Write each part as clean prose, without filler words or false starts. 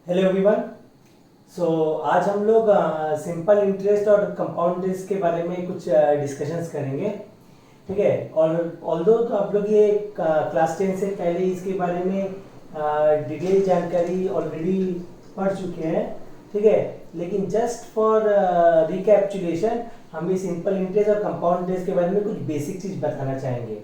Hello everyone. सो आज हम लोग सिंपल इंटरेस्ट और कंपाउंड इंटरेस्ट के बारे में कुछ डिस्कशंस करेंगे। ठीक है। और ऑल्दो तो आप लोग ये क्लास 10 से पहले इसके बारे में डिटेल जानकारी ऑलरेडी पढ़ चुके हैं। ठीक है। लेकिन जस्ट फॉर रिकैप्चुलेशन हम ये सिंपल इंटरेस्ट और कंपाउंड इंटरेस्ट के बारे में कुछ बेसिक चीज़ बताना चाहेंगे।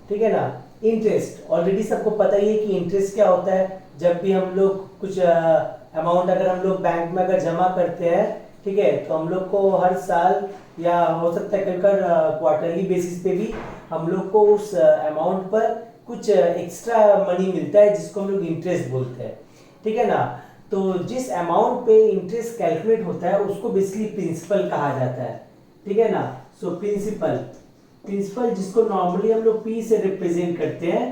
ठीक है ना। इंटरेस्ट ऑलरेडी सबको पता ही है कि इंटरेस्ट क्या होता है। जब भी हम लोग कुछ अमाउंट अगर हम लोग बैंक में अगर जमा करते हैं, ठीक है, तो हम लोग को हर साल या हो सकता है कभी क्वार्टरली बेसिस पे भी हम लोग को उस अमाउंट पर कुछ एक्स्ट्रा मनी मिलता है जिसको हम लोग इंटरेस्ट बोलते हैं। ठीक है ना। तो जिस अमाउंट पे इंटरेस्ट कैलकुलेट होता है उसको बेसिकली प्रिंसिपल कहा जाता है। ठीक है ना। सो प्रिंसिपल प्रिंसिपल जिसको नॉर्मली हम लोग पी से रिप्रेजेंट करते हैं।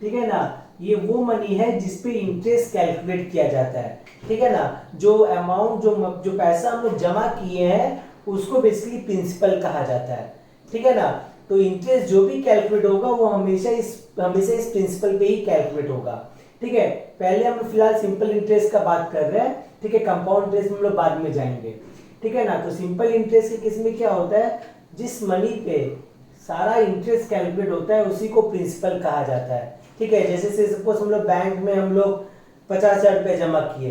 ठीक है ना। ये वो मनी है जिसपे इंटरेस्ट कैलकुलेट किया जाता है। ठीक है ना। जो अमाउंट जो पैसा हम लोग जमा किए हैं उसको बेसिकली प्रिंसिपल कहा जाता है। ठीक है ना। तो इंटरेस्ट जो भी कैलकुलेट होगा वो हमेशा इस प्रिंसिपल पे ही कैलकुलेट होगा। ठीक है। पहले हम फिलहाल सिंपल इंटरेस्ट का बात कर रहे हैं। ठीक है। कंपाउंड इंटरेस्ट हम लोग बाद में जाएंगे। ठीक है ना। तो सिंपल इंटरेस्ट के केस में क्या होता है, जिस मनी पे सारा इंटरेस्ट कैलकुलेट होता है उसी को प्रिंसिपल कहा जाता है। ठीक है। जैसे से सपोज हम लोग बैंक में हम लोग 50,000 रुपये जमा किए।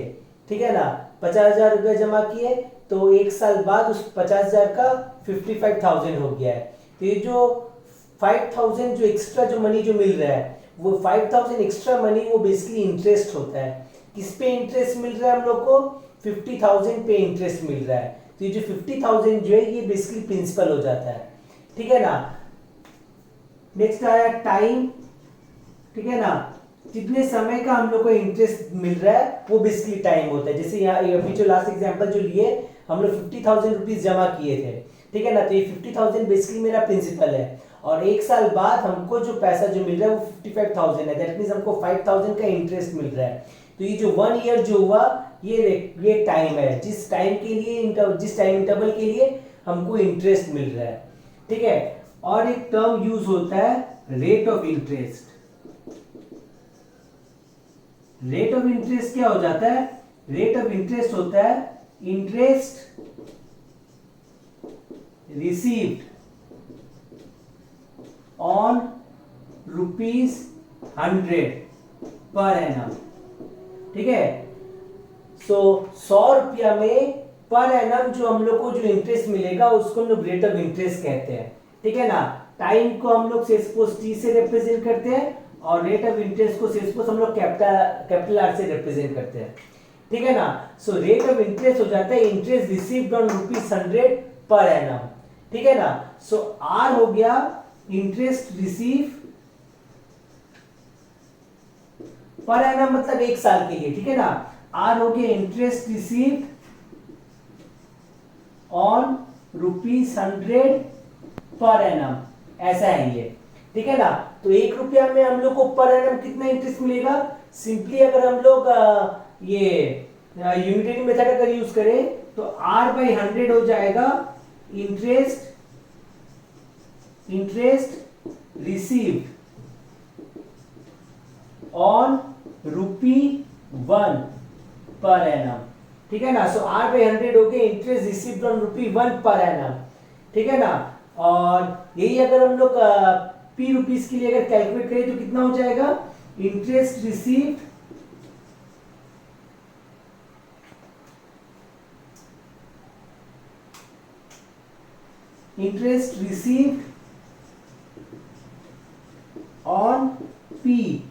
ठीक है ना। 50,000 रुपये जमा किए तो एक साल बाद उस 50,000 का 55,000 हो गया है। तो ये जो 5,000 जो एक्स्ट्रा जो मनी जो मिल रहा है वो 5,000 एक्स्ट्रा मनी वो बेसिकली इंटरेस्ट होता है। किस पे इंटरेस्ट मिल रहा है हम लोग को? 50,000 पे इंटरेस्ट मिल रहा है। तो ये जो 50,000 जो है ये बेसिकली प्रिंसिपल हो जाता है। ठीक है ना। नेक्स्ट आया टाइम। ठीक है ना। जितने समय का हम लोग को इंटरेस्ट मिल रहा है वो बेसिकली टाइम होता है। जैसे यहाँ अभी जो लास्ट एग्जांपल जो लिए हम लोग 50,000 रुपीज जमा किए थे। ठीक है ना। तो ये 50,000 बेसिकली मेरा प्रिंसिपल है और एक साल बाद हमको जो पैसा जो मिल रहा है वो 55,000 है। दैट मीन्स हमको 5,000 का इंटरेस्ट मिल रहा है। तो ये जो 1 ईयर जो हुआ ये टाइम है जिस टाइम के लिए जिस टाइम इंटरवल के लिए हमको इंटरेस्ट मिल रहा है। ठीक है। और एक टर्म यूज होता है rate of interest. Rate of interest क्या हो जाता है? रेट ऑफ इंटरेस्ट होता है interest received on ₹100 per annum. ठीक है। सो 100 रुपया में पर एनम जो हम लोग को जो इंटरेस्ट मिलेगा उसको हम लोग रेट ऑफ इंटरेस्ट कहते हैं। ठीक है ना। टाइम को हम लोग टी से रिप्रेजेंट करते हैं और रेट ऑफ इंटरेस्ट को हम लोग कैपिटल आर से रिप्रेजेंट करते हैं। ठीक है ना। सो रेट ऑफ इंटरेस्ट हो जाता है interest received on ₹100 per annum. ठीक है ना। सो आर हो गया इंटरेस्ट रिसीव पर एनम मतलब एक साल के लिए। ठीक है ना। आर हो गया interest received on ₹100 per annum. ऐसा है ये। ठीक है ना। तो 1 रुपया में हम लोग को पर एनम कितना इंटरेस्ट मिलेगा? सिंपली अगर हम लोग ये यूनिटरी मेथड अगर यूज करें तो R/100 हो जाएगा interest received on ₹1 per annum. ठीक है ना। सो R/100 हो गया interest received on ₹1 per annum. ठीक है ना। और यही अगर हम लोग पी रुपीस के लिए अगर कैलकुलेट करें तो कितना हो जाएगा? Interest received on P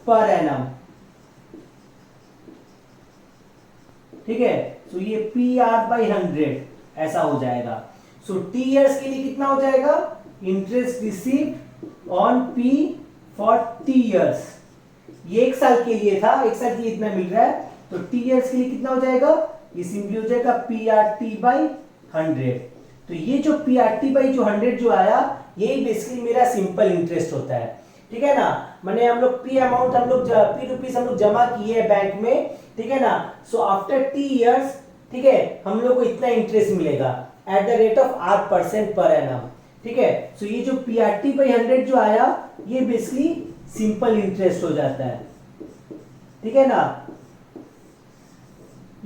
per annum. ठीक है। सो ये PR/100 ऐसा हो जाएगा। सो टी इयर्स के लिए कितना हो जाएगा? Interest received on P for T years. ये एक साल के लिए था, एक साल के लिए इतना मिल रहा है। तो टी इयर्स के लिए कितना हो जाएगा? ये सिंपली हो जाएगा PR/100। तो ये जो PR/100 जो आया यही बेसिकली मेरा सिंपल इंटरेस्ट होता है। ठीक है ना। मैंने हम लोग पी अमाउंट हम लोग पी रुपीस हम लोग जमा किए हैं बैंक में। ठीक है ना। सो आफ्टर टी इयर्स, ठीक है, हम लोग को इतना इंटरेस्ट मिलेगा at the rate of R% per annum. ठीक है। सो ये जो PR/100 जो आया ये बेसिकली सिंपल इंटरेस्ट हो जाता है। ठीक है ना।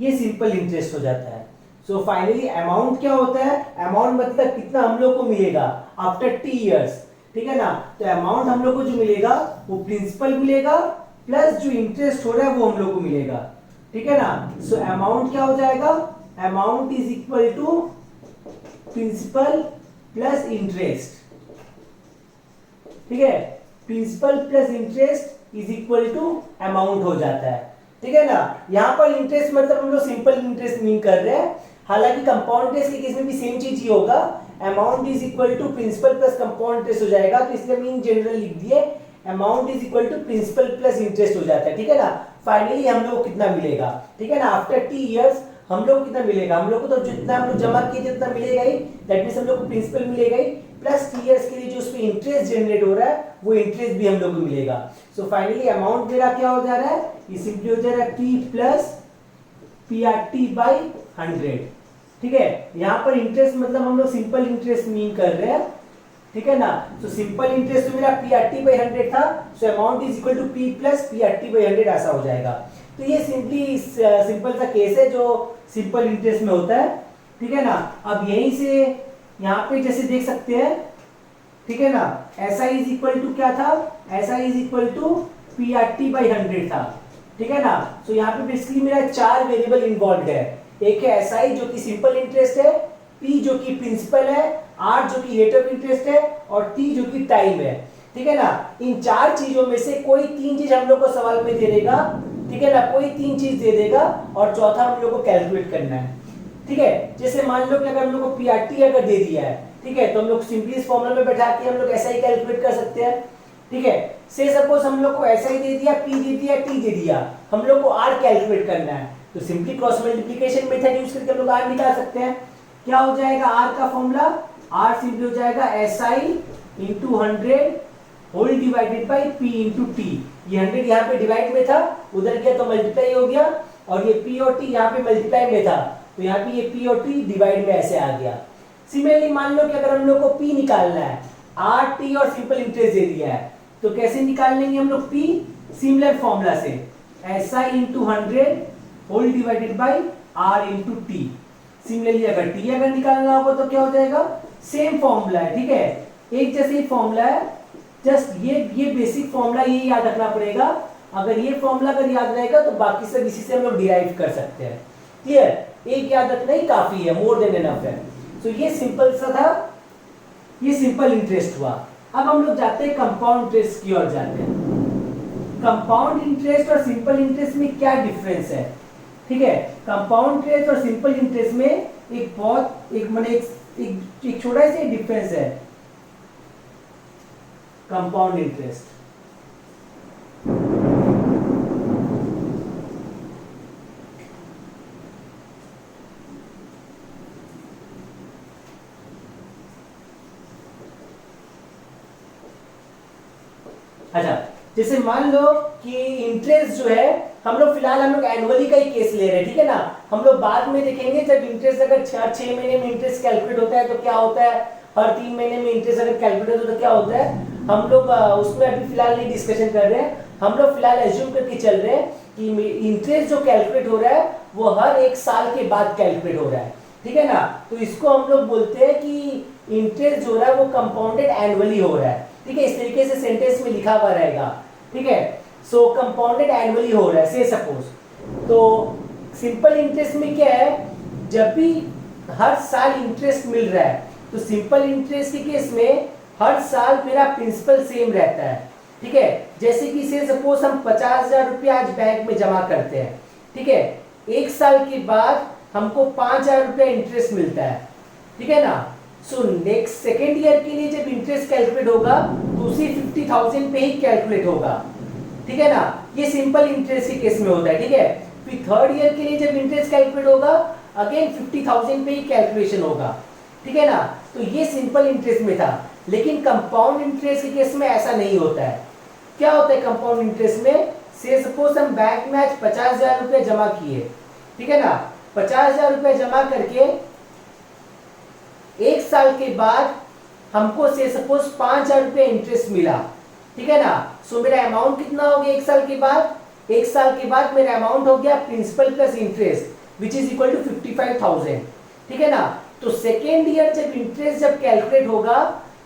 ये सिंपल इंटरेस्ट हो जाता है। सो फाइनली अमाउंट क्या होता है, अमाउंट मतलब कितना हम लोग को मिलेगा आफ्टर टी इयर्स, ठीक है ना। तो अमाउंट हम लोग को जो मिलेगा वो प्रिंसिपल मिलेगा प्लस जो इंटरेस्ट हो रहा है वो हम लोग को मिलेगा, ठीक है ना। सो अमाउंट क्या हो जाएगा, amount is equal to principal plus interest, ठीक है। Principal plus interest is equal to amount हो जाता है, ठीक है ना। यहां पर इंटरेस्ट मतलब हम लोग सिंपल इंटरेस्ट मीन कर रहे हैं, हालांकि कंपाउंड इंटरेस्ट के केस में भी सेम चीज ही होगा, amount is equal to principal plus compound interest हो जाएगा, तो इसलिए मीन जनरल लिख दिए amount is equal to principal plus interest हो जाता है, ठीक है ना। फाइनली हम लोग को कितना मिलेगा, ठीक है ना, आफ्टर टी इयर्स हम लोग को कितना मिलेगा, हम लोग को तो जितना हम लोग जमा किए थे उतना मिलेगा ही, दैट मींस हम लोग को प्रिंसिपल मिलेगा ही, प्लस टी इयर्स के लिए जो उस पे इंटरेस्ट जनरेट हो रहा है वो इंटरेस्ट भी हम लोग को मिलेगा। सो फाइनली अमाउंट मेरा क्या हो जा रहा है, ये सिंपली हो जा रहा है P प्लस PRT बाई 100, ठीक है। यहाँ पर इंटरेस्ट मतलब हम लोग सिंपल इंटरेस्ट मीन कर रहे हैं, ठीक है ना। तो सिंपल इंटरेस्ट तो मेरा PRT बाई 100 था, so amount is equal to P plus PRT by 100 ऐसा हो जाएगा। तो ये सिंपली सिंपल सा केस है जो सिंपल इंटरेस्ट में होता है, ठीक है ना। अब यहीं से यहाँ पे जैसे देख सकते हैं, ठीक है ना, ऐसा इज इक्वल टू क्या था, ऐसा is equal to PRT by 100 था, ठीक है ना। तो यहाँ पे बेसिकली मेरा चार वेरिएबल इन्वॉल्व है, एक है SI जो कि सिंपल इंटरेस्ट है, P जो कि प्रिंसिपल है, R जो कि रेट ऑफ इंटरेस्ट है, और T जो कि टाइम है, ठीक है ना। इन चार चीजों में से कोई तीन चीज हम लोग को सवाल में दे देगा, ठीक है ना, कोई तीन चीज दे देगा और चौथा हम लोग को कैलकुलेट करना है, ठीक है। जैसे मान लो कि अगर हम लोग को PRT अगर दे दिया है, ठीक है, तो हम लोग सिंपली इस फॉर्मूला में बैठा के हम लोग SI कैलकुलेट कर सकते हैं, ठीक है। से सपोज हम लोग को SI दे दिया, P दे दिया, T दे दिया, हम लोग को R कैलकुलेट करना है, तो simply cross multiplication method use करके हम लोग R निकाल सकते हैं। क्या हो जाएगा R का फॉर्मूला, R सिंपली हो जाएगा SI into 100 whole divided by P into T। ये 100 यहाँ पे डिवाइड में था, उधर गया तो मल्टीप्लाई हो गया, और ये P और T यहाँ पे मल्टीप्लाई में था, तो यहाँ पे ये P और T डिवाइड में ऐसे आ गया। सिमिलरली मान लो कि अगर हम लोग को P निकालना है, R T और सिंपल इंटरेस्ट दे दिया है, तो कैसे निकाल लेंगे हम लोग P, सिमिलर फॉर्मूला से SI into 100 whole divided by R into T। Similarly अगर T अगर निकालना होगा तो क्या हो जाएगा, सेम फॉर्मूला है, ठीक है, एक जैसे ही फॉर्मूला है, जस्ट ये बेसिक फॉर्मूला ये याद रखना पड़ेगा। अगर ये फॉर्मूला अगर याद रहेगा तो बाकी सब इसी से हम लोग डिराइव कर सकते हैं, क्लियर, एक याद रखना ही काफी है, मोर देन एनफ है। तो ये सिंपल सा था, ये सिंपल इंटरेस्ट हुआ। अब हम लोग जाते हैं कंपाउंड इंटरेस्ट की ओर जाते हैं। कंपाउंड इंटरेस्ट और सिंपल इंटरेस्ट में क्या डिफरेंस है, ठीक है। कंपाउंड इंटरेस्ट और सिंपल इंटरेस्ट में एक बहुत एक छोटा सा डिफरेंस है, कंपाउंड इंटरेस्ट। अच्छा, जैसे मान लो कि इंटरेस्ट जो है हम लोग फिलहाल हम लोग एनुअली का ही केस ले रहे हैं, ठीक है ना। हम लोग बाद में देखेंगे जब इंटरेस्ट अगर 6 महीने में इंटरेस्ट कैलकुलेट होता है तो क्या होता है, हर 3 महीने में इंटरेस्ट अगर कैलकुलेट होता है तो क्या होता है, हम लोग उसमें अभी फिलहाल नहीं डिस्कशन कर रहे हैं। हम लोग फिलहाल एज्यूम करके चल रहे हैं कि इंटरेस्ट जो कैलकुलेट हो रहा है वो हर 1 साल के बाद कैलकुलेट हो रहा है, ठीक है ना। तो इसको हम लोग बोलते हैं कि इंटरेस्ट जो हो रहा है वो कंपाउंडेड एनुअली हो रहा है, ठीक है, इस तरीके से सेंटेंस में लिखा हुआ रहेगा, ठीक है। सो कंपाउंडेड एनुअली हो रहा है, से सपोज। तो सिंपल इंटरेस्ट में क्या है, जब भी हर साल इंटरेस्ट मिल रहा है तो सिंपल इंटरेस्ट के केस में हर साल मेरा प्रिंसिपल सेम रहता है, ठीक है। जैसे कि से सपोज हम 50,000 रुपया आज बैंक में जमा करते हैं, ठीक है, 1 साल के बाद हमको 5,000 रुपया इंटरेस्ट मिलता है, ठीक है ना। सो नेक्स्ट सेकेंड ईयर के लिए जब इंटरेस्ट कैलकुलेट होगा तो उसी 50,000 पे ही कैलकुलेट होगा, ठीक है ना। ये सिंपल इंटरेस्ट के केस में होता है, ठीक है। फिर थर्ड ईयर के लिए जब इंटरेस्ट कैलकुलेट होगा अगेन 50,000 पे ही कैलकुलेशन होगा, ठीक है ना। तो ये सिंपल इंटरेस्ट में था, लेकिन कंपाउंड इंटरेस्ट के केस में ऐसा नहीं होता है। क्या होता है कंपाउंड इंटरेस्ट में, से सपोज हम बैंक में आज 50,000 रुपया जमा किए, ठीक है ना, 50,000 रुपया जमा करके 1 साल के बाद हमको से सपोज 5,000 रुपया इंटरेस्ट मिला, ठीक है ना। सो मेरा अमाउंट कितना हो गया 1 साल के बाद, 1 साल के बाद मेरा अमाउंट हो गया principal plus interest, which is equal to 55,000, ठीक है ना। तो सेकेंड ईयर जब इंटरेस्ट जब कैलकुलेट होगा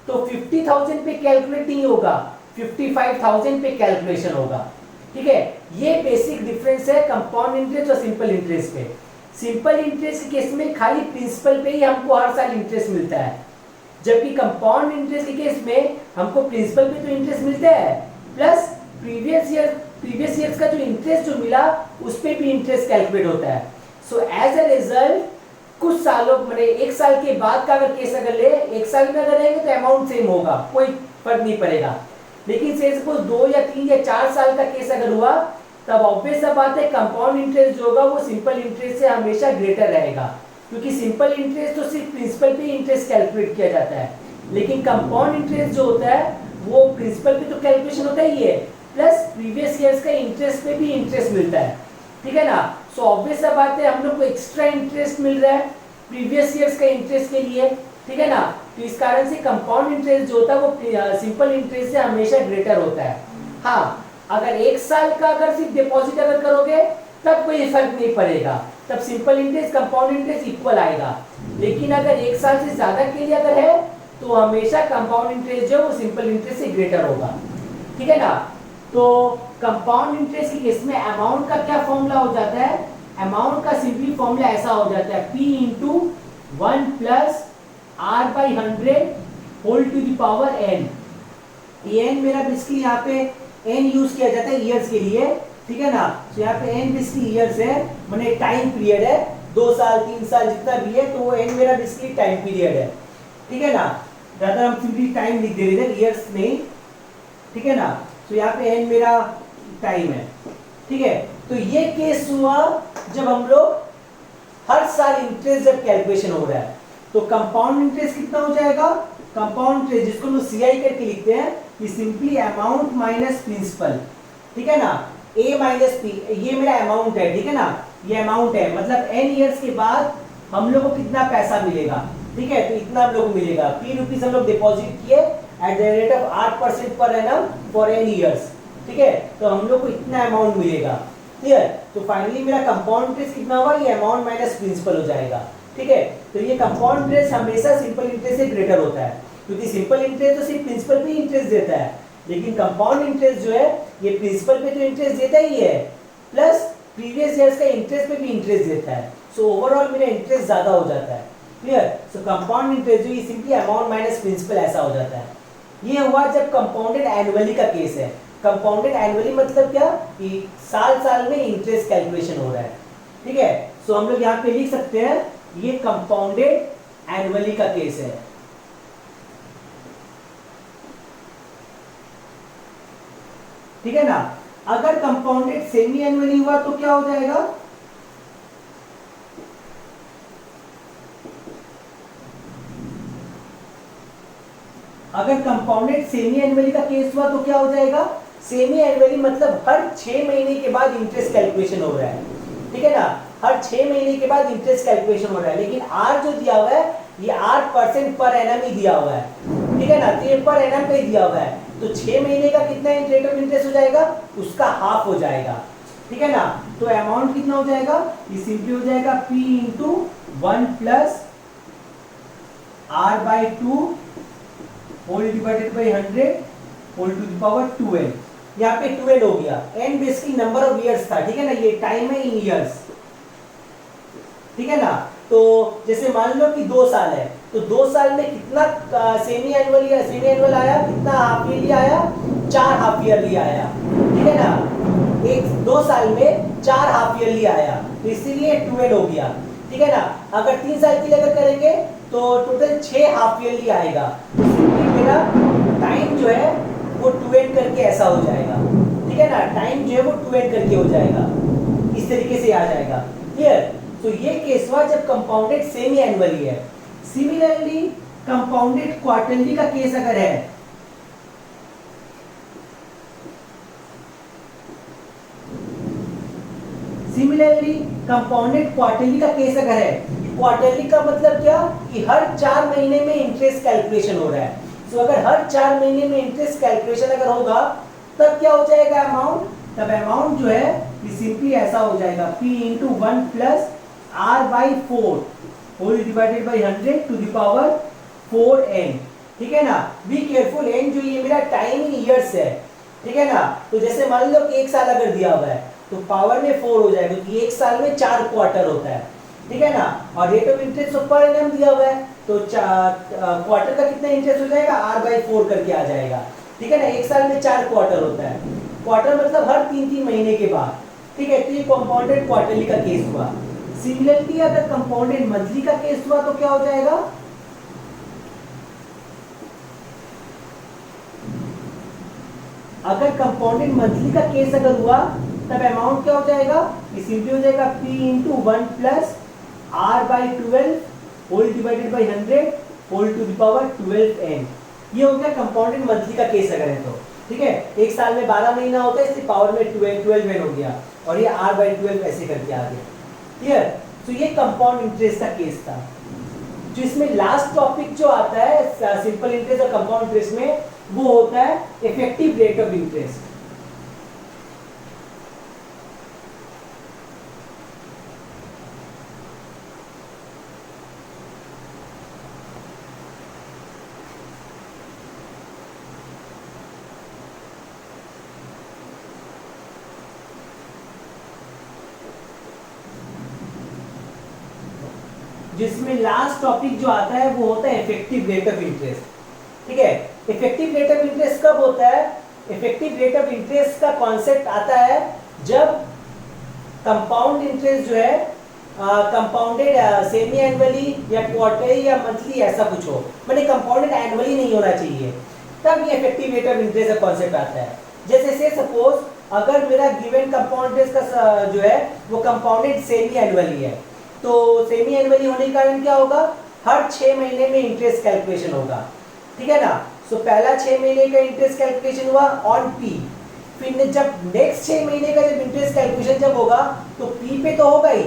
तो 50,000 पे कैलकुलेट नहीं होगा, 55,000 पे कैलकुलेशन होगा, ठीक है। ये बेसिक डिफरेंस है कंपाउंड इंटरेस्ट और सिंपल इंटरेस्ट पे। सिंपल इंटरेस्ट के केस में खाली प्रिंसिपल पे ही हमको हर साल इंटरेस्ट मिलता है, जबकि कंपाउंड इंटरेस्ट के केस में हमको प्रिंसिपल पे तो इंटरेस्ट मिलता है प्लस प्रीवियस ईयर्स का जो इंटरेस्ट जो मिला उस पे भी इंटरेस्ट कैलकुलेट होता है। सो एज अ रिजल्ट कुछ सालों मैंने एक साल के बाद का अगर केस अगर ले, एक साल में अगर रहेंगे तो अमाउंट सेम होगा, कोई फर्क नहीं पड़ेगा। लेकिन से सपोज 2 या 3 या 4 साल का केस अगर हुआ तब ऑब्वियस सा बात है कंपाउंड इंटरेस्ट जो होगा वो सिंपल इंटरेस्ट से हमेशा ग्रेटर रहेगा, क्योंकि सिंपल इंटरेस्ट तो सिर्फ प्रिंसिपल पे इंटरेस्ट कैलकुलेट किया जाता है, लेकिन कंपाउंड इंटरेस्ट जो होता है वो प्रिंसिपल पे तो कैलकुलेशन होता ही है प्लस प्रीवियस ईयर्स का इंटरेस्ट पे भी इंटरेस्ट मिलता है, ठीक है ना। सो ऑब्वियस सा बात है हम लोग को एक्स्ट्रा इंटरेस्ट मिल रहा है प्रीवियस ईयर्स का इंटरेस्ट के लिए, ठीक है ना। तो इस कारण से कंपाउंड इंटरेस्ट जो होता है वो सिंपल इंटरेस्ट से हमेशा ग्रेटर होता है। हाँ, अगर एक साल का अगर सिर्फ डिपॉजिट अगर करोगे तब कोई फर्क नहीं पड़ेगा, तब simple interest compound interest equal आएगा। लेकिन अगर एक साल से ज्यादा के लिए अगर है तो हमेशा कंपाउंड इंटरेस्ट जो है वो सिंपल इंटरेस्ट से ग्रेटर होगा, ठीक है ना। तो कंपाउंड इंटरेस्ट के केस में अमाउंट का क्या फॉर्मूला हो जाता है, अमाउंट का सिंपली फॉर्मूला ऐसा हो जाता है P into 1 plus R by 100 whole to the power n। n मेरा बेसिकली यहाँ पे n यूज किया जाता है ईयर्स के लिए, ठीक है ना। तो यहाँ पे n बेसिकली ईयर्स है, माने टाइम पीरियड है, 2 साल 3 साल जितना भी है, तो n मेरा बेसिकली टाइम पीरियड है, ठीक है ना। ज्यादा हम सिंपली टाइम लिख दे रहे थे ईयर्स नहीं, ठीक है ना। तो यहाँ पे n मेरा टाइम है, ठीक है। तो ये केस हुआ जब हम लोग हर साल इंटरेस्ट जब कैलकुलेशन हो रहा है, तो कंपाउंड इंटरेस्ट कितना हो जाएगा, कंपाउंड इंटरेस्ट जिसको हम CI करके लिखते हैं ये सिंपली अमाउंट माइनस प्रिंसिपल, ठीक है ना। A माइनस P ये मेरा अमाउंट है, ठीक है ना, ये अमाउंट है, मतलब n ईयर्स के बाद हम लोग को कितना पैसा मिलेगा, ठीक है। तो इतना हम लोग को मिलेगा, P रुपीज हम लोग डिपॉजिट किए at the rate of 8% per annum for n years, ठीक है। तो हम लोग को इतना अमाउंट मिलेगा, क्लियर। तो फाइनली मेरा कंपाउंड इंटरेस्ट कितना हुआ, ये अमाउंट माइनस प्रिंसिपल हो जाएगा, ठीक है। तो ये कंपाउंड इंटरेस्ट हमेशा सिंपल इंटरेस्ट से ग्रेटर होता है, क्योंकि सिंपल इंटरेस्ट तो सिर्फ प्रिंसिपल पे इंटरेस्ट देता है, लेकिन कंपाउंड इंटरेस्ट जो है ये प्रिंसिपल पे तो इंटरेस्ट देता ही है प्लस प्रीवियस ईयर्स का इंटरेस्ट पे भी इंटरेस्ट देता है। सो ओवरऑल मेरा इंटरेस्ट ज्यादा हो जाता है, क्लियर। सो कंपाउंड इंटरेस्ट जो ये सिंपली अमाउंट माइनस प्रिंसिपल ऐसा हो जाता है। ये हुआ जब कंपाउंडेड एनुअली का केस है। कंपाउंडेड एनुअली मतलब क्या कि साल साल में इंटरेस्ट कैलकुलेशन हो रहा है, ठीक है। सो हम लोग यहाँ पे लिख सकते हैं ये कंपाउंडेड एनुअली का केस है, ठीक है ना। अगर कंपाउंडेड सेमी एनुअली हुआ तो क्या हो जाएगा, अगर कंपाउंडेड सेमी एनुअली का केस हुआ तो क्या हो जाएगा, सेमी एनुअली मतलब हर 6 महीने के बाद इंटरेस्ट कैलकुलेशन हो रहा है, ठीक है ना, हर 6 महीने के बाद इंटरेस्ट कैलकुलेशन हो रहा है। लेकिन R जो दिया हुआ है ये 8% पर एनम ही दिया हुआ है, ठीक है ना, तो ये पर एनम पे दिया हुआ है, तो 6 महीने का कितना रेट ऑफ इंटरेस्ट हो जाएगा, उसका हाफ हो जाएगा, ठीक है ना। तो अमाउंट कितना हो जाएगा, ये सिंपली हो जाएगा P into 1 plus R by 2 whole divided by 100 whole to the power 2n। यहाँ पे 2n हो गया, n basically number of years था, ठीक है ना, ये टाइम है इन ईयर्स, ठीक है ना। तो जैसे मान लो कि 2 साल है, तो 2 साल में कितना सेमी एनुअल आया, कितना हाफ ईयरली आया, 4 हाफ ईयरली आया, ठीक है ना। 2 साल में 4 हाफ ईयरली आया, तो इसीलिए 2n हो गया, ठीक है ना। अगर 3 साल के लिए अगर करेंगे तो टोटल 6 हाफ ईयरली आएगा, तो मेरा टाइम जो है वो 2n करके ऐसा हो जाएगा, ठीक है ना, टाइम जो है वो 2n करके हो जाएगा, इस तरीके से आ जाएगा, क्लियर। तो ये केस हुआ जब कंपाउंडेड सेमी एनुअली है। सिमिलरली कंपाउंडेड क्वार्टरली का केस अगर है, सिमिलरली कंपाउंडेड क्वार्टरली का केस अगर है, क्वार्टरली का मतलब क्या कि हर 4 महीने में इंटरेस्ट कैलकुलेशन हो रहा है। तो अगर हर 4 महीने में इंटरेस्ट कैलकुलेशन अगर होगा तब क्या हो जाएगा अमाउंट, तब अमाउंट जो है ये सिंपली ऐसा हो जाएगा P into 1 plus r by 4 whole divided by 100 to the power 4n, ठीक है ना। बी केयरफुल, n जो ये मेरा टाइम इन ईयर्स है, ठीक है ना। तो जैसे मान लो कि 1 साल अगर दिया हुआ है तो पावर में 4 हो जाएगा, क्योंकि 1 साल में 4 क्वार्टर होता है, ठीक है ना। और rate of interest per annum दिया हुआ है, तो क्वार्टर का कितना इंटरेस्ट हो जाएगा, r/4 करके आ जाएगा, ठीक है ना। 1 साल में 4 क्वार्टर होता है, क्वार्टर मतलब हर 3-3 महीने के बाद, ठीक है। तो ये कंपाउंडेड क्वार्टरली का केस हुआ। सिमिलरली अगर कंपाउंडेड मंथली का केस हुआ तो क्या हो जाएगा, अगर कंपाउंडेड मंथली का केस अगर हुआ तब अमाउंट क्या हो जाएगा, ये सिंपली हो जाएगा p into 1 plus r/12 whole divided by 100 whole to the power 12n। ये हो गया कंपाउंडेड मंथली का केस अगर है तो, ठीक है। 1 साल में 12 महीना होता है, इसलिए पावर में 12n हो गया, और ये r/12 ऐसे करके आ गया, क्लियर। तो ये कंपाउंड इंटरेस्ट का केस था। जो इसमें लास्ट टॉपिक जो आता है सिंपल इंटरेस्ट और कंपाउंड इंटरेस्ट में, वो होता है इफेक्टिव रेट ऑफ इंटरेस्ट। जिसमें लास्ट टॉपिक जो आता है वो होता है इफेक्टिव रेट ऑफ इंटरेस्ट, ठीक है। इफेक्टिव रेट ऑफ इंटरेस्ट कब होता है, इफेक्टिव रेट ऑफ इंटरेस्ट का कॉन्सेप्ट आता है जब कंपाउंड इंटरेस्ट जो है कंपाउंडेड सेमी एनुअली या क्वार्टरली या मंथली ऐसा कुछ हो, मतलब कंपाउंडेड एनुअली नहीं होना चाहिए, तब ये इफेक्टिव रेट ऑफ इंटरेस्ट का कॉन्सेप्ट आता है। जैसे से सपोज अगर मेरा गिवन कंपाउंड इंटरेस्ट का जो है वो कंपाउंडेड सेमी एनुअली है, तो सेमी एनुअली होने के कारण क्या होगा, हर 6 महीने में इंटरेस्ट कैलकुलेशन होगा, ठीक है ना। सो पहला 6 महीने का इंटरेस्ट कैलकुलेशन हुआ ऑन पी, फिर जब नेक्स्ट 6 महीने का जब इंटरेस्ट कैलकुलेशन जब होगा तो पी पे तो होगा ही,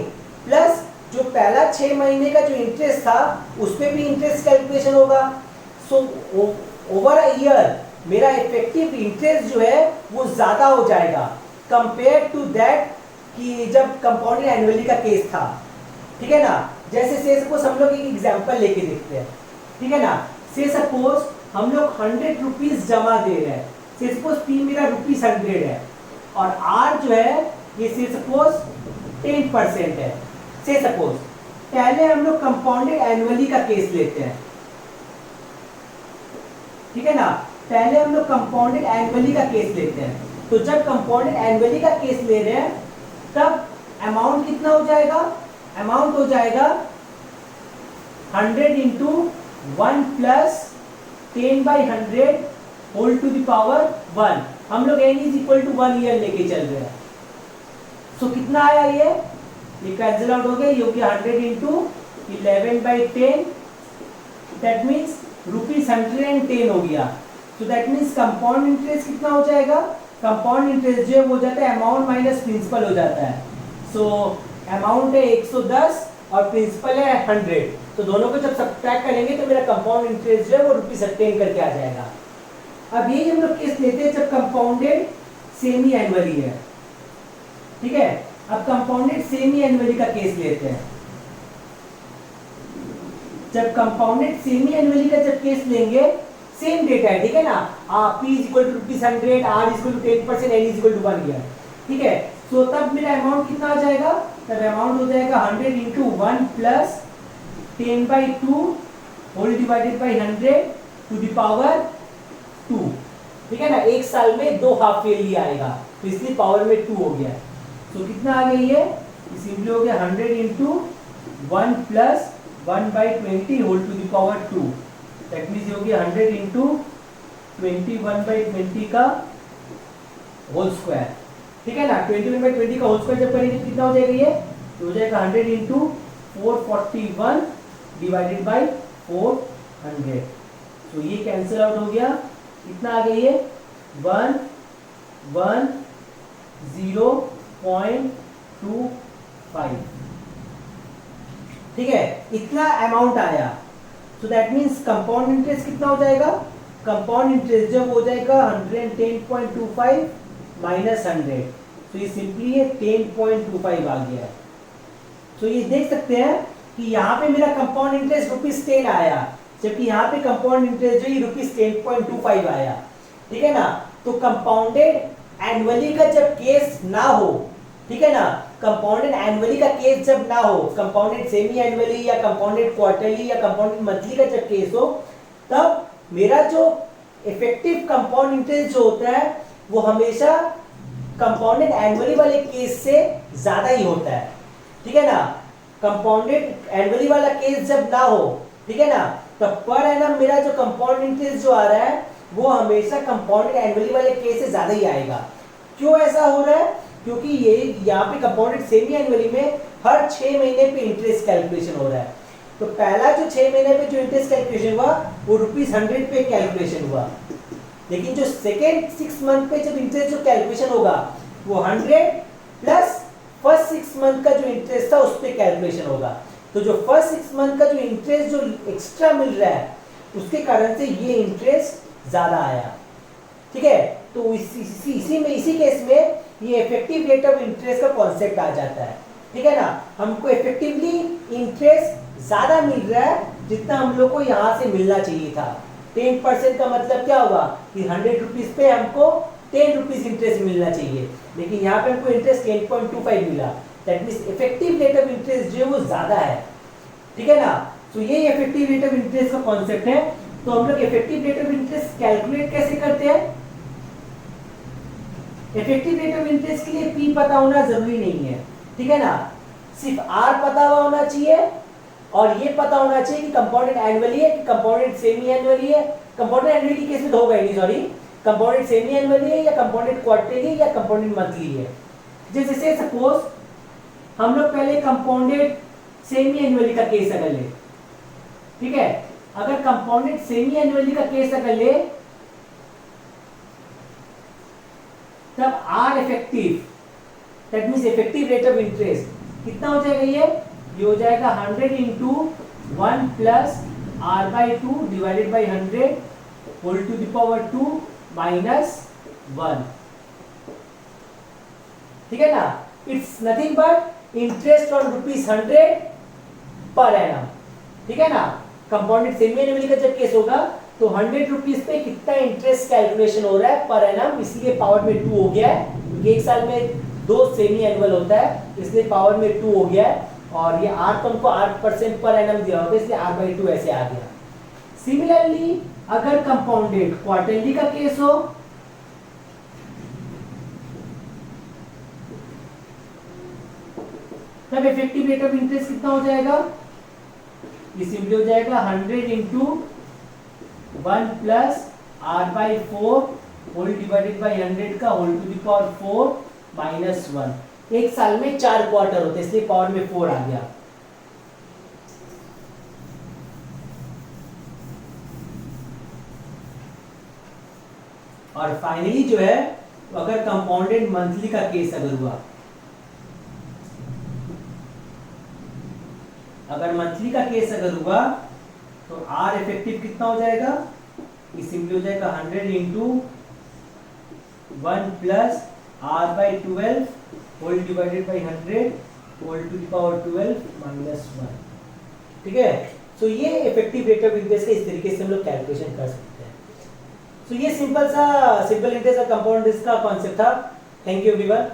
प्लस जो पहला 6 महीने का जो इंटरेस्ट था उस पे भी इंटरेस्ट कैलकुलेशन होगा। सो ओवर अ ईयर मेरा इफेक्टिव इंटरेस्ट जो है वो ज्यादा हो जाएगा कंपेयर टू दैट कि जब कंपाउंडेड एनुअली का केस था, ठीक है ना। जैसे से सपोज हम लोग एक एग्जांपल लेके देखते हैं, ठीक है ना। से सपोज हम लोग 100 रुपीज जमा दे रहे हैं, से सपोज पी मेरा ₹100 है और आर जो है ये से सपोज 10% है। से सपोज पहले हम लोग कंपाउंडेड एनुअली का केस लेते हैं, ठीक है ना। पहले हम लोग कंपाउंडेड एनुअली का केस लेते हैं, तो जब कंपाउंडेड एनुअली का केस ले रहे हैं तब अमाउंट कितना हो जाएगा, अमाउंट हो जाएगा 100 into 1 plus 10/100 whole to the power 1। हम लोग n is equal to 1 year लेके चल रहे हैं। सो कितना आया, ये कैंसिल आउट हो गया, ये हो गया 100 इंटू 11/10, दैट मीन्स ₹110 हो गया। तो दैट मीन्स कंपाउंड इंटरेस्ट कितना हो जाएगा, कंपाउंड इंटरेस्ट जो है वो हो जाता है अमाउंट माइनस प्रिंसिपल हो जाता है। सो अमाउंट है 110 और प्रिंसिपल है 100, तो दोनों को जब सब्ट्रैक्ट करेंगे तो मेरा कंपाउंड इंटरेस्ट जो है वो ₹10 करके आ जाएगा। अब ये हम लोग केस लेते हैं जब कंपाउंडेड सेमी एनुअली है, ठीक है। अब कंपाउंडेड सेमी एनुअली का केस लेते हैं। जब कंपाउंडेड सेमी एनुअली का जब केस लेंगे, सेम डेटा है, ठीक है ना। P is equal to ₹100, R is equal to 10%, N is equal to 1 year, ठीक है। सो तब मेरा अमाउंट कितना आ जाएगा, तब अमाउंट हो जाएगा 100 into 1 plus 10/2 whole divided by 100 to the power 2, ठीक है ना। 1 साल में 2 हाफ ईयरली आएगा, तो इसलिए पावर में 2 हो गया। तो कितना आ गया, ये सिंपली हो गया 100 into 1 plus 1/20 whole to the power 2, that means हो गया 100 इंटू 21/20 का होल स्क्वायर, ठीक है ना। 21/20 का होल स्क्वायर जब करेंगे कितना हो जाएगा, ये तो हो जाएगा 100 इंटू 441 डिवाइडेड बाई 400। तो ये कैंसिल आउट हो गया, कितना आ गया, ये 110.25, ठीक है। इतना अमाउंट आया। So that means compound interest कितना हो जाएगा, कंपाउंड इंटरेस्ट जब हो जाएगा 110.25 माइनस 100, तो ये सिंपली है 10.25 आ गया है, तो ये देख सकते हैं कि यहाँ पे मेरा कंपाउंड इंटरेस्ट ₹10 आया, जबकि यहाँ पे कंपाउंड इंटरेस्ट जो है ₹10.25 आया, ठीक है ना। तो कंपाउंडेड एनुअली का जब केस ना हो, ठीक है ना, कंपाउंडेड एनुअली का केस जब ना हो, कंपाउंडेड सेमी एनुअली या कंपाउंडेड क्वार्टरली या कंपाउंडेड मंथली का जब केस हो, तब मेरा जो इफेक्टिव कंपाउंड इंटरेस्ट जो होता है वो हमेशा कंपाउंडेड एनुअली वाले केस से ज्यादा ही होता है, ठीक है ना। कंपाउंडेड एनुअली वाला केस जब ना हो, ठीक है ना, तब पर एनम मेरा जो कंपाउंड इंटरेस्ट जो आ रहा है वो हमेशा कंपाउंडेड एनुअली वाले केस से ज्यादा ही आएगा। क्यों ऐसा हो रहा है? क्योंकि ये यहाँ पे कंपाउंडेड सेमी एनुअली में हर 6 महीने पे इंटरेस्ट कैलकुलेशन हो रहा है। तो पहला जो 6 महीने पे जो इंटरेस्ट कैलकुलेशन हुआ वो ₹100 पे कैलकुलेशन हुआ, लेकिन जो सेकेंड 6 मंथ पे जब इंटरेस्ट जो कैलकुलेशन होगा वो 100 प्लस फर्स्ट 6 मंथ का जो इंटरेस्ट था उस पे कैलकुलेशन होगा। तो जो फर्स्ट 6 मंथ का जो इंटरेस्ट जो एक्स्ट्रा मिल रहा है उसके कारण से ये इंटरेस्ट ज्यादा आया, ठीक है। तो इसी केस में ये इफेक्टिव रेट ऑफ इंटरेस्ट का कॉन्सेप्ट आ जाता है, ठीक है ना। हमको इफेक्टिवली इंटरेस्ट ज्यादा मिल रहा है जितना हम लोग को यहाँ से मिलना चाहिए था। 10% का मतलब क्या होगा कि ₹100 पे हमको ₹10 इंटरेस्ट मिलना चाहिए, लेकिन यहाँ पे हमको इंटरेस्ट 10.25 मिला। That means effective rate of interest जो है वो ज्यादा है, ठीक है ना। तो ये इफेक्टिव रेट ऑफ इंटरेस्ट का कॉन्सेप्ट है। तो हम लोग effective rate of interest calculate कैसे करते हैं? इफेक्टिव रेट ऑफ इंटरेस्ट के लिए पी पता होना जरूरी नहीं है, ठीक है ना। सिर्फ आर पता हुआ होना चाहिए और ये पता होना चाहिए कि कंपाउंडेड एनुअली है कि कंपाउंडेड सेमी एनुअली है। कंपाउंडेड एनुअली की केस में तो होगा ही नहीं, सॉरी, कंपाउंडेड सेमी एनुअली है या कंपाउंडेड क्वार्टरली या कंपाउंडेड मंथली है। जैसे से सपोज हम लोग पहले कंपाउंडेड सेमी एनुअली का केस अगर ले, ठीक है, अगर कंपाउंडेड सेमी एनुअली का केस अगर ले तब are effective, that means effective rate of interest कितना हो जाएगा? ये हो जाएगा 100 into 1 plus R/2 divided by 100 whole to the power 2 minus 1, ठीक है ना। It's nothing but interest on ₹100 per annum, ठीक है ना। कंपाउंडेड सेमी एनुअली का जब केस होगा तो ₹100 पे कितना इंटरेस्ट कैलकुलेशन हो रहा है पर एनम, इसलिए पावर में 2 हो गया है, क्योंकि एक साल में 2 सेमी एनुअल होता है, इसलिए पावर में 2 हो गया है। और ये R तो हमको 8% पर एनम दिया होता है, इसलिए R/2 ऐसे आ गया। सिमिलरली अगर कंपाउंडेड क्वार्टरली का केस हो तब इफेक्टिव रेट ऑफ इंटरेस्ट कितना हो जाएगा? ये सिंपली हो जाएगा 100 into 1 plus R/4 whole divided by 100 का whole to the power 4 minus 1। एक साल में 4 क्वार्टर होते हैं, इसलिए पावर में 4 आ गया। और फाइनली जो है अगर कंपाउंडेड मंथली का केस अगर हुआ, अगर मंथली का केस अगर हुआ तो आर इफेक्टिव कितना हो जाएगा? ये सिंपली हो जाएगा 100 into 1 plus R/12 whole divided by 100 whole to the power 12 minus 1, ठीक है। सो ये इफेक्टिव रेट ऑफ इंटरेस्ट का इस तरीके से हम लोग कैलकुलेशन कर सकते हैं। सो ये सिंपल इंटरेस्ट और कंपाउंड इंटरेस्ट का कॉन्सेप्ट था। Thank you everyone.